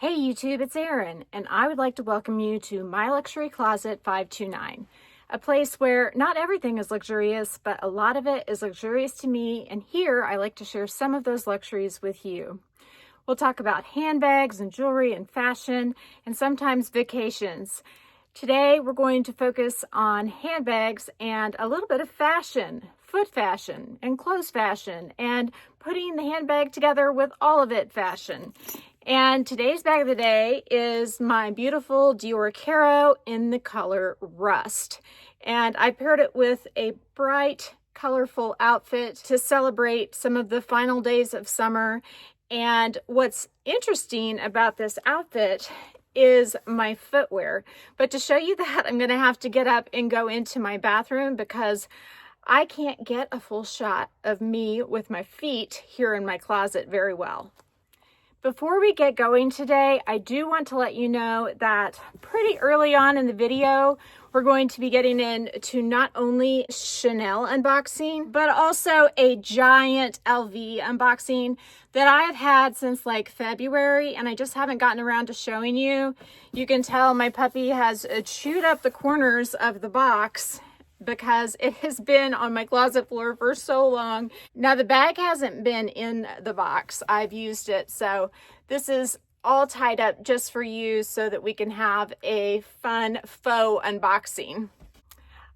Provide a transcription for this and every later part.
Hey YouTube, it's Erin, and I would like to welcome you to My Luxury Closet 529, a place where not everything is luxurious, but a lot of it is luxurious to me, and here I like to share some of those luxuries with you. We'll talk about handbags and jewelry and fashion, and sometimes vacations. Today we're going to focus on handbags and a little bit of fashion, foot fashion and clothes fashion, and putting the handbag together with all of it fashion. And today's bag of the day is my beautiful Dior Caro in the color Rust. And I paired it with a bright, colorful outfit to celebrate some of the final days of summer. And what's interesting about this outfit is my footwear. But to show you that, I'm gonna have to get up and go into my bathroom because I can't get a full shot of me with my feet here in my closet very well. Before we get going today, I do want to let you know that pretty early on in the video, we're going to be getting into not only Chanel unboxing, but also a giant LV unboxing that I have had since like February, and I just haven't gotten around to showing you. You can tell my puppy has chewed up the corners of the box because it has been on my closet floor for so long. Now the bag hasn't been in the box. I've used it. So this is all tied up just for you so that we can have a fun faux unboxing.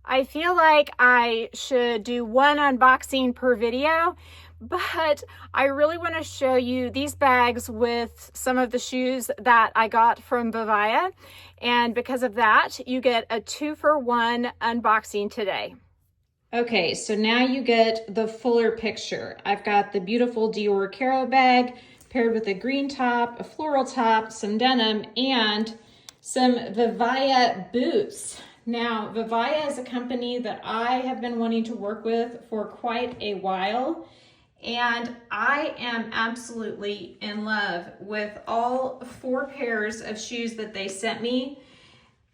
I feel like I should do one unboxing per video, but I really want to show you these bags with some of the shoes that I got from Vivaia. And because of that, you get a 2-for-1 unboxing today. Okay, so now you get the fuller picture. I've got the beautiful Dior Caro bag paired with a green top, a floral top, some denim, and some Vivaia boots. Now, Vivaia is a company that I have been wanting to work with for quite a while, and I am absolutely in love with all 4 pairs of shoes that they sent me.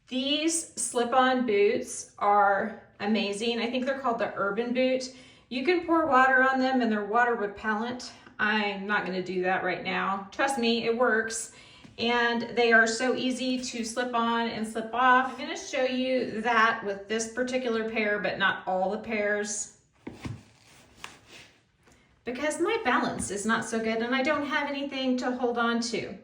These slip-on boots are amazing. I think they're called the Urban Boot. You can pour water on them and they're water repellent. I'm not going to do that right now. Trust me, it works. And they are so easy to slip on and slip off. I'm going to show you that with this particular pair, but not all the pairs, because my balance is not so good and I don't have anything to hold on to.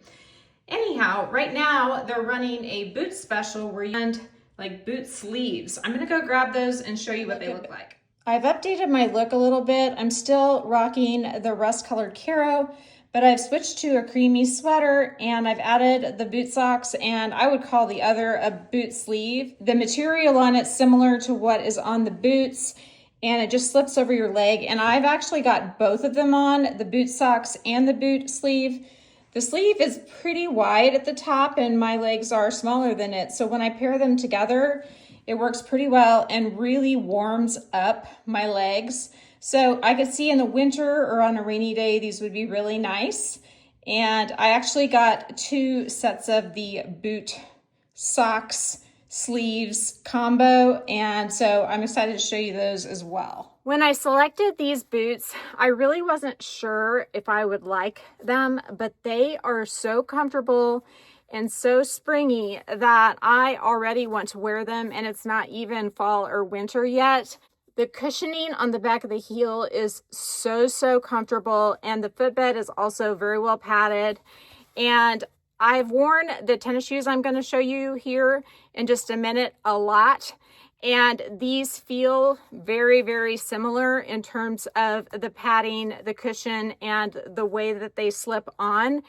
Anyhow, right now they're running a boot special where you find like boot sleeves. I'm gonna go grab those and show you what they look like. I've updated my look a little bit. I'm still rocking the rust colored Caro, but I've switched to a creamy sweater and I've added the boot socks, and I would call the other a boot sleeve. The material on it's similar to what is on the boots, and it just slips over your leg. And I've actually got both of them on, the boot socks and the boot sleeve. The sleeve is pretty wide at the top and my legs are smaller than it. So when I pair them together, it works pretty well and really warms up my legs. So I could see in the winter or on a rainy day, these would be really nice. And I actually got 2 sets of the boot socks sleeves combo, and so I'm excited to show you those as well. When I selected these boots, I really wasn't sure if I would like them, but they are so comfortable and so springy that I already want to wear them, and it's not even fall or winter yet. The cushioning on the back of the heel is so comfortable, and the footbed is also very well padded. And I've worn the tennis shoes I'm going to show you here in just a minute a lot, and these feel very similar in terms of the padding, the cushion, and the way that they slip on.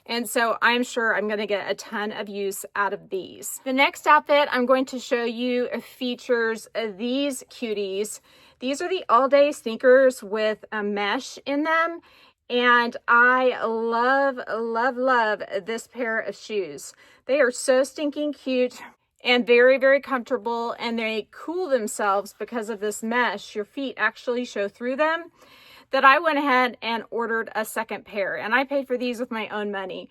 And so I'm sure I'm going to get a ton of use out of these. The next outfit I'm going to show you features these cuties. These are the all-day sneakers with a mesh in them. And I love this pair of shoes. They are so stinking cute and very comfortable, and they cool themselves because of this mesh. Your feet actually show through them. That I went ahead and ordered a second pair, and I paid for these with my own money.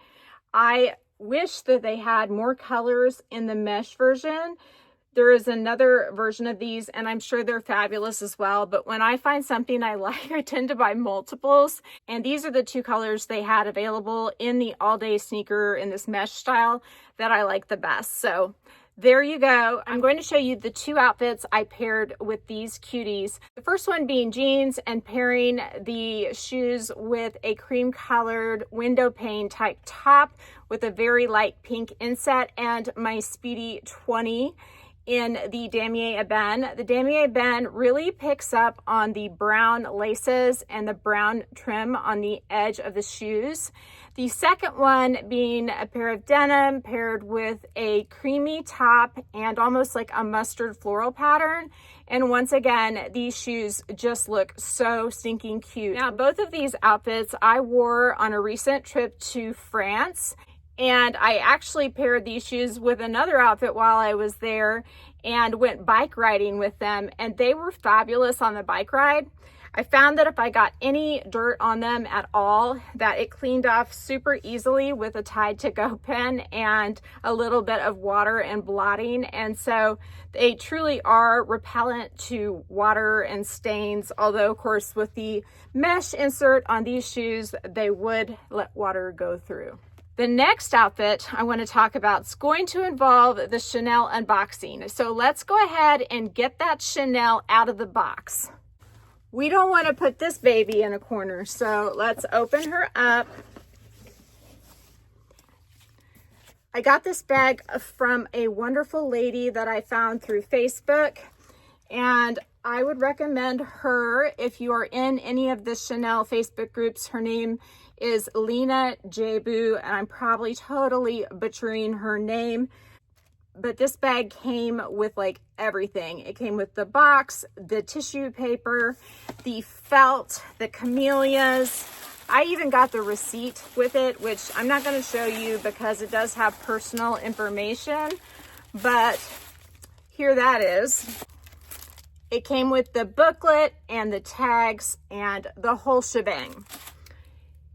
I wish that they had more colors in the mesh version, There is another version of these, and I'm sure they're fabulous as well. But when I find something I like, I tend to buy multiples. And these are the two colors they had available in the all-day sneaker in this mesh style that I like the best. So there you go. I'm going to show you the two outfits I paired with these cuties. The first one being jeans and pairing the shoes with a cream colored window pane type top with a very light pink inset and my Speedy 20 in the damier ebene. The damier ebene really picks up on the brown laces and the brown trim on the edge of the shoes. The second one being a pair of denim paired with a creamy top and almost like a mustard floral pattern. And once again, these shoes just look so stinking cute. Now, both of these outfits I wore on a recent trip to France. And I actually paired these shoes with another outfit while I was there and went bike riding with them, and they were fabulous on the bike ride. I found that if I got any dirt on them at all, that it cleaned off super easily with a Tide to Go pen and a little bit of water and blotting. And so they truly are repellent to water and stains, although of course with the mesh insert on these shoes, they would let water go through. The next outfit I want to talk about is going to involve the Chanel unboxing. So let's go ahead and get that Chanel out of the box. We don't want to put this baby in a corner, so let's open her up. I got this bag from a wonderful lady that I found through Facebook, and I would recommend her if you are in any of the Chanel Facebook groups. Her name is Lena Jabu, and I'm probably totally butchering her name, but this bag came with like everything. It came with the box, the tissue paper, the felt, the camellias. I even got the receipt with it, which I'm not going to show you because it does have personal information, but here that is. It came with the booklet and the tags and the whole shebang.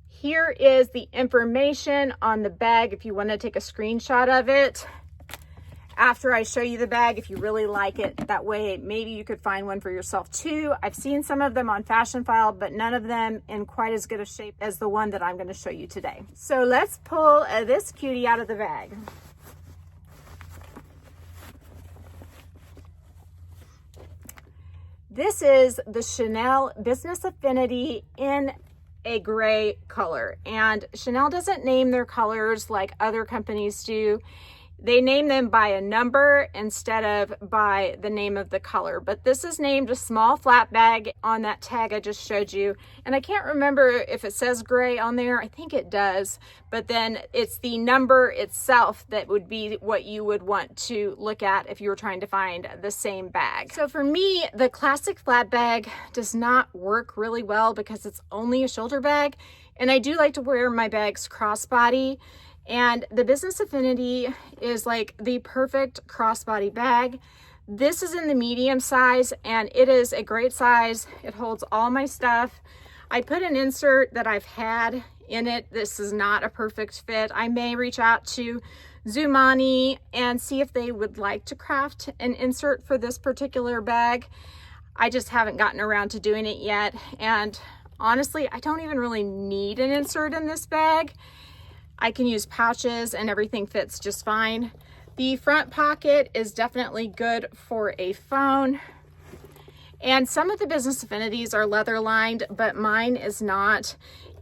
Here is the information on the bag if you want to take a screenshot of it after I show you the bag, if you really like it. That way maybe you could find one for yourself too. I've seen some of them on Fashion File, but none of them in quite as good a shape as the one that I'm going to show you today. So let's pull this cutie out of the bag. This is the Chanel Business Affinity in a gray color, and Chanel doesn't name their colors like other companies do. They name them by a number instead of by the name of the color. But this is named a small flat bag on that tag I just showed you. And I can't remember if it says gray on there. I think it does. But then it's the number itself that would be what you would want to look at if you were trying to find the same bag. So for me, the classic flat bag does not work really well because it's only a shoulder bag. And I do like to wear my bags crossbody. And the Business Affinity is like the perfect crossbody bag. This is in the medium size and it is a great size. It holds all my stuff. I put an insert that I've had in it. This is not a perfect fit. I may reach out to Zumani and see if they would like to craft an insert for this particular bag. I just haven't gotten around to doing it yet. And honestly, I don't even really need an insert in this bag. I can use pouches and everything fits just fine. The front pocket is definitely good for a phone. And some of the Business Affinities are leather lined, but mine is not.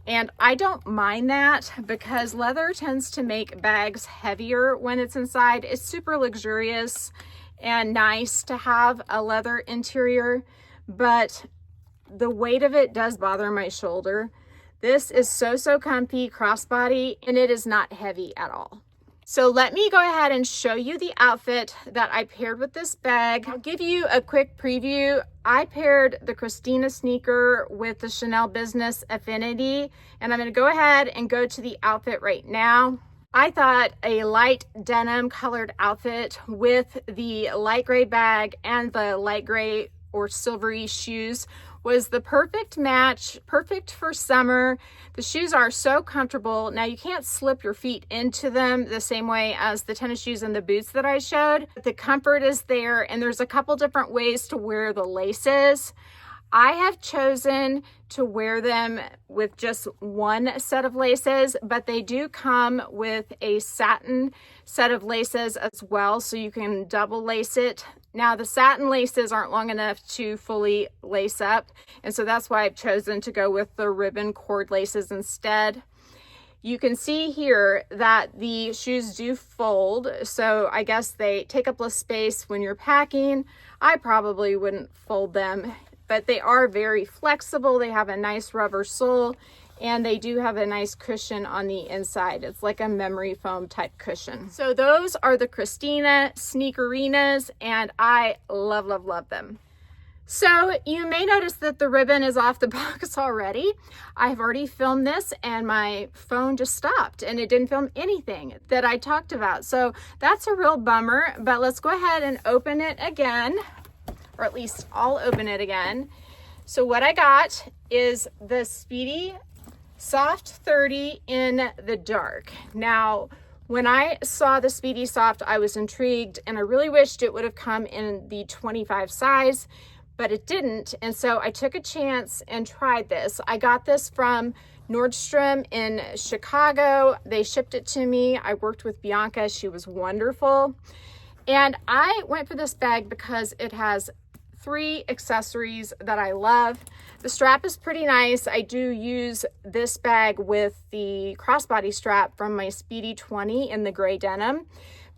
And I don't mind that because leather tends to make bags heavier when it's inside. It's super luxurious and nice to have a leather interior, but the weight of it does bother my shoulder. This is so comfy crossbody and it is not heavy at all. So let me go ahead and show you the outfit that I paired with this bag. I'll give you a quick preview. I paired the Christina sneaker with the Chanel Business Affinity, and I'm going to go ahead and go to the outfit right now. I thought a light denim colored outfit with the light gray bag and the light gray or silvery shoes was the perfect match, perfect for summer. The shoes are so comfortable. Now you can't slip your feet into them the same way as the tennis shoes and the boots that I showed. The comfort is there, and there's a couple different ways to wear the laces. I have chosen to wear them with just one set of laces, but they do come with a satin set of laces as well, so you can double lace it. Now the satin laces aren't long enough to fully lace up, and so that's why I've chosen to go with the ribbon cord laces instead. You can see here that the shoes do fold, so I guess they take up less space when you're packing. I probably wouldn't fold them, but they are very flexible. They have a nice rubber sole, and they do have a nice cushion on the inside. It's like a memory foam type cushion. So those are the Christina Sneakerinas, and I love, love, love them. So you may notice that the ribbon is off the box already. I've already filmed this and my phone just stopped and it didn't film anything that I talked about. So that's a real bummer, but let's go ahead and open it again, or at least I'll open it again. So what I got is the Speedy Soft 30 in the dark. Now, when I saw the Speedy Soft, I was intrigued and I really wished it would have come in the 25 size, but it didn't. And so I took a chance and tried this. I got this from Nordstrom in Chicago. They shipped it to me. I worked with Bianca. She was wonderful. And I went for this bag because it has 3 accessories that I love. The strap is pretty nice. I do use this bag with the crossbody strap from my Speedy 20 in the gray denim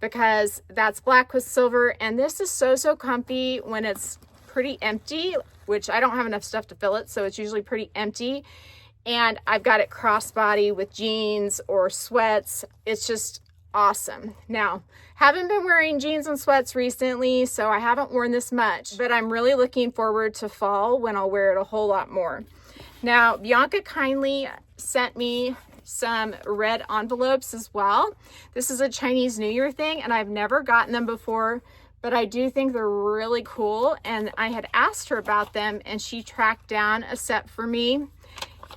because that's black with silver. And this is so comfy when it's pretty empty, which I don't have enough stuff to fill it, so it's usually pretty empty. And I've got it crossbody with jeans or sweats. It's just awesome. Now, haven't been wearing jeans and sweats recently, so I haven't worn this much, but I'm really looking forward to fall when I'll wear it a whole lot more. Now, Bianca kindly sent me some red envelopes as well. This is a Chinese New Year thing, and I've never gotten them before, but I do think they're really cool, and I had asked her about them, and she tracked down a set for me.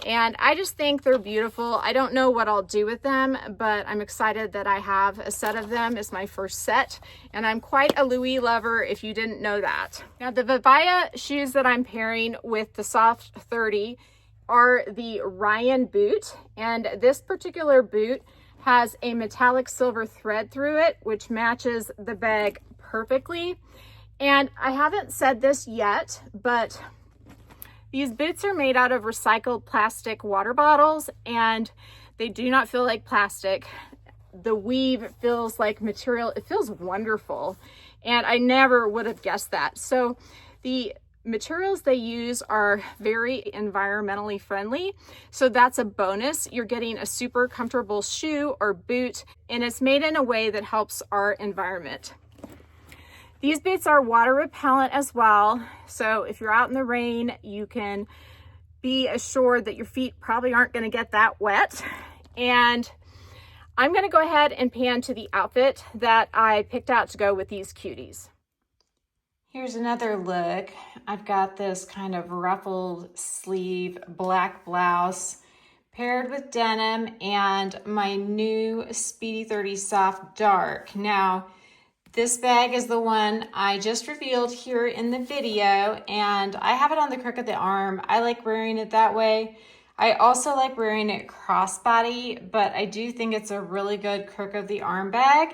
And I just think they're beautiful. I don't know what I'll do with them, but I'm excited that I have a set of them. It's my first set, and I'm quite a Louis lover if you didn't know that. Now, the Vivaia shoes that I'm pairing with the Soft 30 are the Ryan boot, and this particular boot has a metallic silver thread through it, which matches the bag perfectly. And I haven't said this yet, but these boots are made out of recycled plastic water bottles, and they do not feel like plastic. The weave feels like material. It feels wonderful, and I never would have guessed that. So the materials they use are very environmentally friendly, so that's a bonus. You're getting a super comfortable shoe or boot, and it's made in a way that helps our environment. These boots are water repellent as well, so if you're out in the rain, you can be assured that your feet probably aren't going to get that wet. And I'm going to go ahead and pan to the outfit that I picked out to go with these cuties. Here's another look. I've got this kind of ruffled sleeve black blouse paired with denim and my new Speedy 30 Soft Dark. Now, this bag is the one I just revealed here in the video, and I have it on the crook of the arm. I like wearing it that way. I also like wearing it crossbody, but I do think it's a really good crook of the arm bag.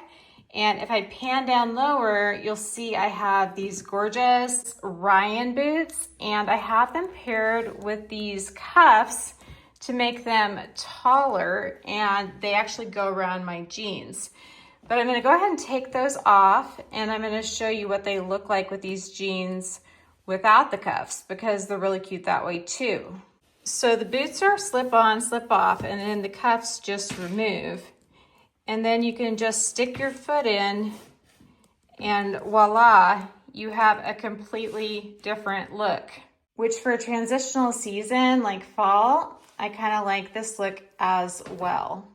And if I pan down lower, you'll see I have these gorgeous Ryan boots, and I have them paired with these cuffs to make them taller, and they actually go around my jeans. But I'm going to go ahead and take those off, and I'm going to show you what they look like with these jeans without the cuffs, because they're really cute that way too. So the boots are slip on, slip off, and then the cuffs just remove. And then you can just stick your foot in, and voila, you have a completely different look. Which for a transitional season like fall, I kind of like this look as well.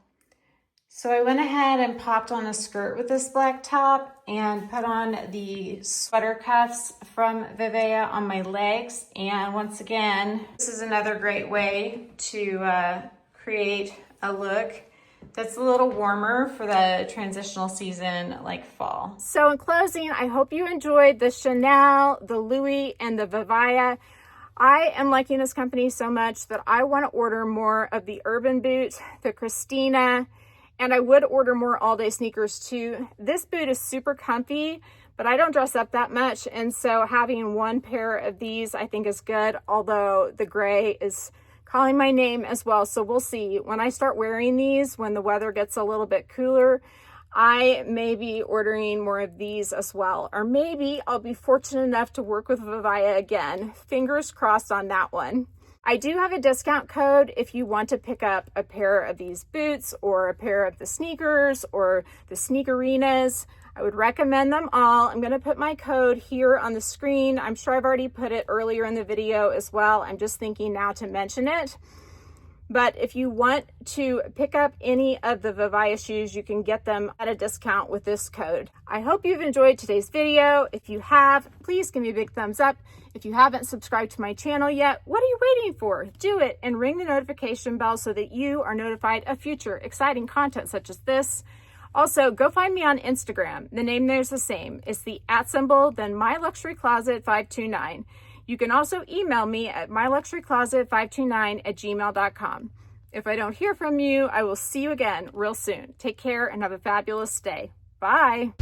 So I went ahead and popped on a skirt with this black top and put on the sweater cuffs from Vivaia on my legs. And once again, this is another great way to create a look that's a little warmer for the transitional season like fall. So in closing, I hope you enjoyed the Chanel, the Louis, and the Vivaia. I am liking this company so much that I want to order more of the urban boots, the Christina, and I would order more all-day sneakers too. This boot is super comfy, but I don't dress up that much, and so having one pair of these I think is good, although the gray is calling my name as well, so we'll see. When I start wearing these, when the weather gets a little bit cooler, I may be ordering more of these as well, or maybe I'll be fortunate enough to work with Vivaia again. Fingers crossed on that one. I do have a discount code if you want to pick up a pair of these boots or a pair of the sneakers or the sneakerinas. I would recommend them all. I'm going to put my code here on the screen. I'm sure I've already put it earlier in the video as well. I'm just thinking now to mention it. But if you want to pick up any of the Vivaia shoes, you can get them at a discount with this code. I hope you've enjoyed today's video. If you have, please give me a big thumbs up. If you haven't subscribed to my channel yet, what are you waiting for? Do it and ring the notification bell so that you are notified of future exciting content such as this. Also, go find me on Instagram. The name there's the same. It's the @ then myluxurycloset529. You can also email me at myluxurycloset529@gmail.com. If I don't hear from you, I will see you again real soon. Take care and have a fabulous day. Bye.